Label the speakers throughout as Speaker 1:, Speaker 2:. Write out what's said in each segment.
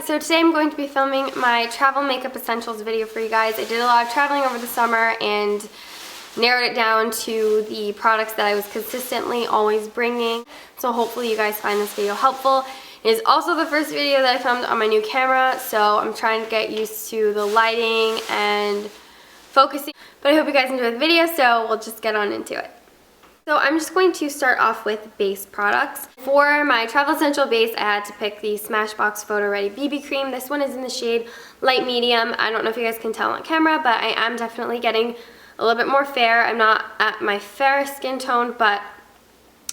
Speaker 1: so today I'm going to be filming my travel makeup essentials video for you guys. I did a lot of traveling over the summer and narrowed it down to the products that I was consistently always bringing. So hopefully you guys find this video helpful. It is also the first video that I filmed on my new camera, so I'm trying to get used to the lighting and focusing. But I hope you guys enjoy the video, so we'll just get on into it. So I'm just going to start off with base products. For my travel essential base, I had to pick the SMASHBOX Photo Ready BB Cream. This one is in the shade light medium. I don't know if you guys can tell on camera, but I am definitely getting a little bit more fair. I'm not at my fairest skin tone, but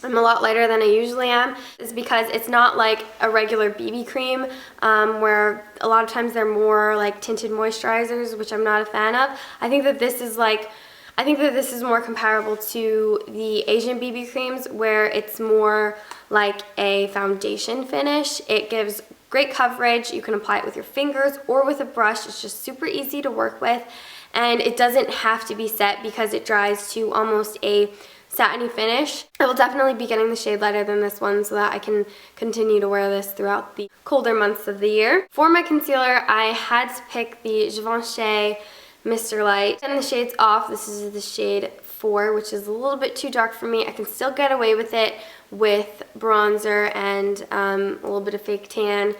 Speaker 1: I'm a lot lighter than I usually am. It's because it's not like a regular BB cream where a lot of times they're more like tinted moisturizers, which I'm not a fan of. I think that this is more comparable to the Asian BB creams where it's more like a foundation finish. It gives great coverage. You can apply it with your fingers or with a brush. It's just super easy to work with, and it doesn't have to be set because it dries to almost a satiny finish. I will definitely be getting the shade lighter than this one so that I can continue to wear this throughout the colder months of the year. For my concealer, I had to pick the Givenchy Mr. Light. And the shade's off. This is the shade 4, which is a little bit too dark for me. I can still get away with it with bronzer and a little bit of fake tan,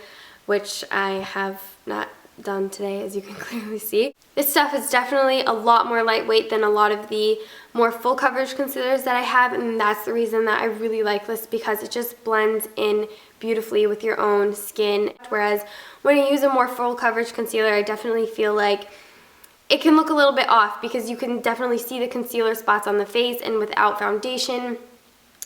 Speaker 1: which I have not done today, as you can clearly see. This stuff is definitely a lot more lightweight than a lot of the more full coverage concealers that I have, and that's the reason that I really like this, because it just blends in beautifully with your own skin. Whereas when I use a more full coverage concealer, I definitely feel like it can look a little bit off because you can definitely see the concealer spots on the face, and without foundation,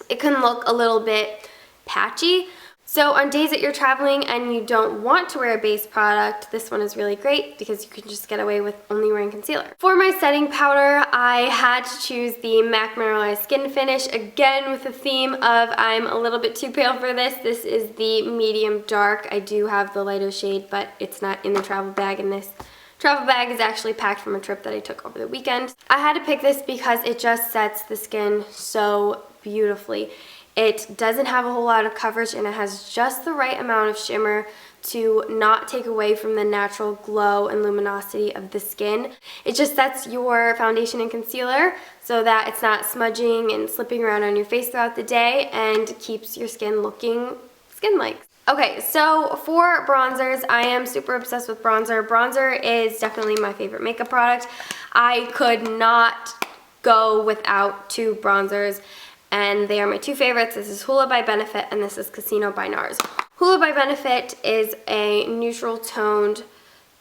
Speaker 1: it can look a little bit patchy. So on days that you're traveling and you don't want to wear a base product, this one is really great because you can just get away with only wearing concealer. For my setting powder, I had to choose the MAC Mineralized Skin Finish, again with the theme of I'm a little bit too pale for this. This is the medium dark. I do have the lighter shade, but it's not in the travel bag, and this travel bag is actually packed from a trip that I took over the weekend. I had to pick this because it just sets the skin so beautifully. It doesn't have a whole lot of coverage, and it has just the right amount of shimmer to not take away from the natural glow and luminosity of the skin. It just sets your foundation and concealer so that it's not smudging and slipping around on your face throughout the day, and keeps your skin looking skin-like. Okay, so for bronzers, I am super obsessed with bronzer. Bronzer is definitely my favorite makeup product. I could not go without 2 bronzers, and they are my 2 favorites. This is HOOLA by Benefit, and this is Casino by NARS. HOOLA by Benefit is a neutral toned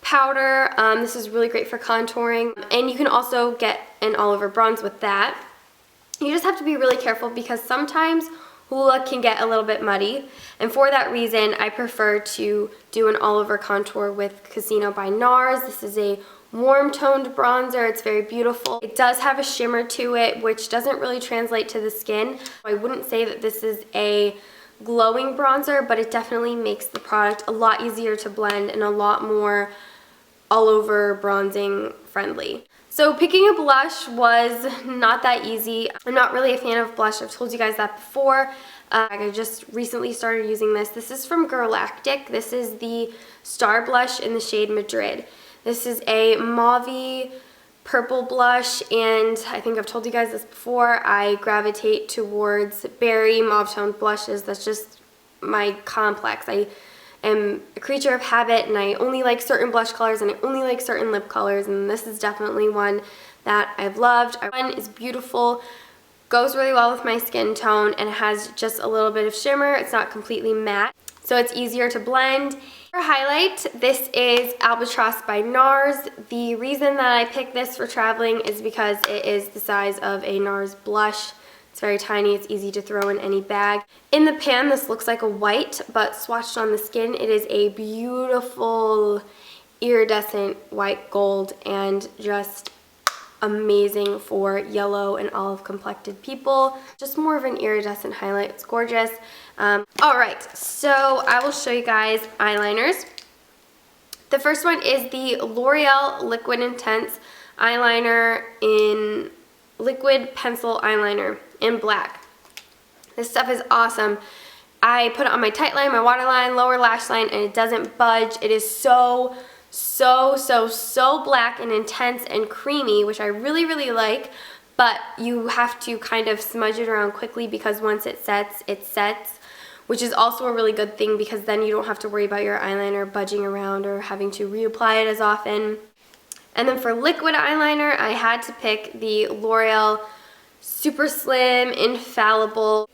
Speaker 1: powder. This is really great for contouring, and you can also get an all-over bronze with that. You just have to be really careful because sometimes HOOLA can get a little bit muddy, and for that reason I prefer to do an all-over contour with Casino by NARS. This is a warm toned bronzer. It's very beautiful. It does have a shimmer to it, which doesn't really translate to the skin. I wouldn't say that this is a glowing bronzer, but it definitely makes the product a lot easier to blend and a lot more all-over bronzing friendly. So picking a blush was not that easy. I'm not really a fan of blush. I've told you guys that before. I just recently started using this. This is from GIRLACTIK. This is the Star Blush in the shade Madrid. This is a mauve purple blush, and I think I've told you guys this before. I gravitate towards berry mauve toned blushes. That's just my complex. I am a creature of habit, and I only like certain blush colors, and I only like certain lip colors, and this is definitely one that I've loved. One is beautiful, goes really well with my skin tone, and it has just a little bit of shimmer. It's not completely matte, so it's easier to blend. For highlight, this is Albatross by NARS. The reason that I picked this for traveling is because it is the size of a NARS blush. It's very tiny, it's easy to throw in any bag. In the pan, this looks like a white, but swatched on the skin, it is a beautiful iridescent white gold, and just amazing for yellow and olive complected people. Just more of an iridescent highlight. It's gorgeous. Alright, so I will show you guys eyeliners. The first one is the L'Oreal Liquid Intense eyeliner in liquid pencil eyeliner in black. This stuff is awesome. I put it on my tight line, my waterline, lower lash line, and it doesn't budge. It is so black and intense and creamy, which I really, really like, but you have to kind of smudge it around quickly because once it sets, which is also a really good thing because then you don't have to worry about your eyeliner budging around or having to reapply it as often. And then for liquid eyeliner, I had to pick the L'Oreal Super Slim Infallible.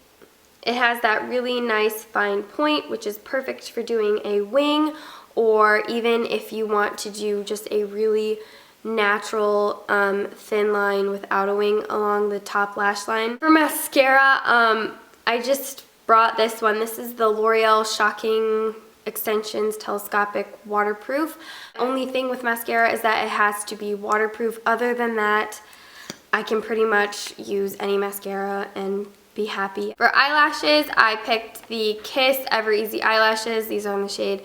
Speaker 1: It has that really nice fine point, which is perfect for doing a wing, or even if you want to do just a really natural thin line without a wing along the top lash line. For mascara, I just brought this one. This is the L'Oreal Shocking Extensions Telescopic Waterproof. Only thing with mascara is that it has to be waterproof. Other than that, I can pretty much use any mascara and be happy. For eyelashes, I picked the Kiss Ever Easy eyelashes. These are in the shade,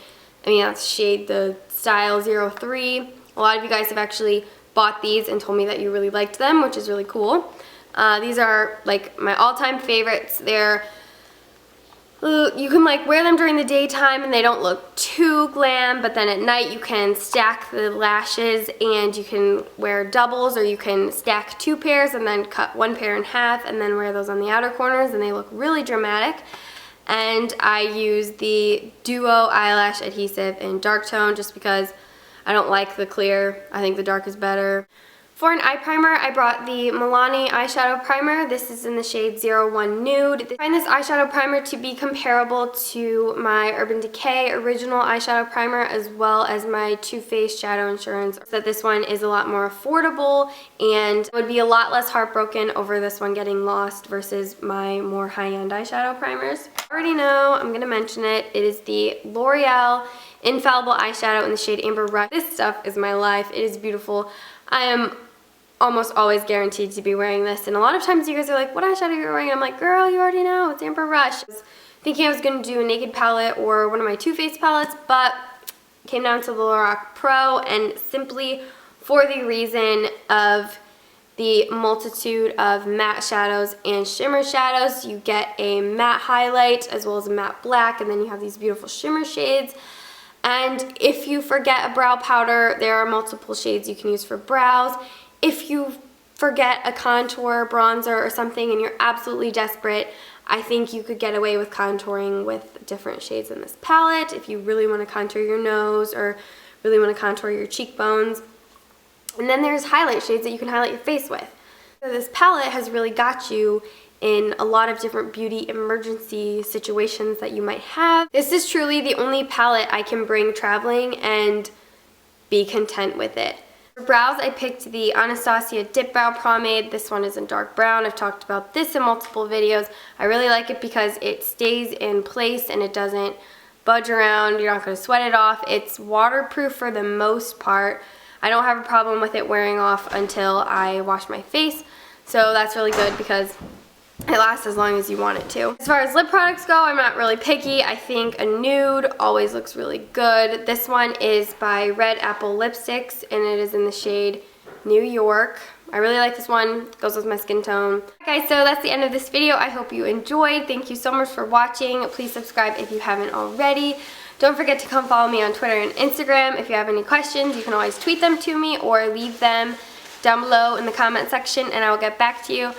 Speaker 1: the style 03. A lot of you guys have actually bought these and told me that you really liked them, which is really cool. These are like my all-time favorites. You can like wear them during the daytime and they don't look too glam, but then at night you can stack the lashes and you can wear doubles, or you can stack 2 pairs and then cut 1 pair in half and then wear those on the outer corners, and they look really dramatic. And I use the Duo eyelash adhesive in dark tone just because I don't like the clear. I think the dark is better. For an eye primer, I brought the Milani eyeshadow primer. This is in the shade 01 Nude. I find this eyeshadow primer to be comparable to my Urban Decay original eyeshadow primer, as well as my Too Faced Shadow Insurance. So that this one is a lot more affordable and would be a lot less heartbroken over this one getting lost versus my more high-end eyeshadow primers. I already know, I'm gonna mention it. It is the L'Oreal Infallible eyeshadow in the shade Amber Rush. This stuff is my life. It is beautiful. I am almost always guaranteed to be wearing this, and a lot of times you guys are like, what eyeshadow are you wearing? And I'm like, girl, you already know, it's Amber Rush. I was thinking I was going to do a Naked palette or one of my Too Faced palettes, but came down to the LORAC Pro, and simply for the reason of the multitude of matte shadows and shimmer shadows. You get a matte highlight as well as a matte black, and then you have these beautiful shimmer shades. And if you forget a brow powder, there are multiple shades you can use for brows. If you forget a contour, bronzer, or something and you're absolutely desperate, I think you could get away with contouring with different shades in this palette if you really want to contour your nose or really want to contour your cheekbones. And then there's highlight shades that you can highlight your face with. So this palette has really got you in a lot of different beauty emergency situations that you might have. This is truly the only palette I can bring traveling and be content with it. For brows, I picked the Anastasia Dip Brow Pomade. This one is in dark brown. I've talked about this in multiple videos. I really like it because it stays in place and it doesn't budge around. You're not going to sweat it off. It's waterproof for the most part. I don't have a problem with it wearing off until I wash my face. So that's really good because it lasts as long as you want it to. As far as lip products go, I'm not really picky. I think a nude always looks really good. This one is by Red Apple Lipsticks, and it is in the shade New York. I really like this one. It goes with my skin tone. Okay, so that's the end of this video. I hope you enjoyed. Thank you so much for watching. Please subscribe if you haven't already. Don't forget to come follow me on Twitter and Instagram. If you have any questions, you can always tweet them to me or leave them down below in the comment section and I will get back to you.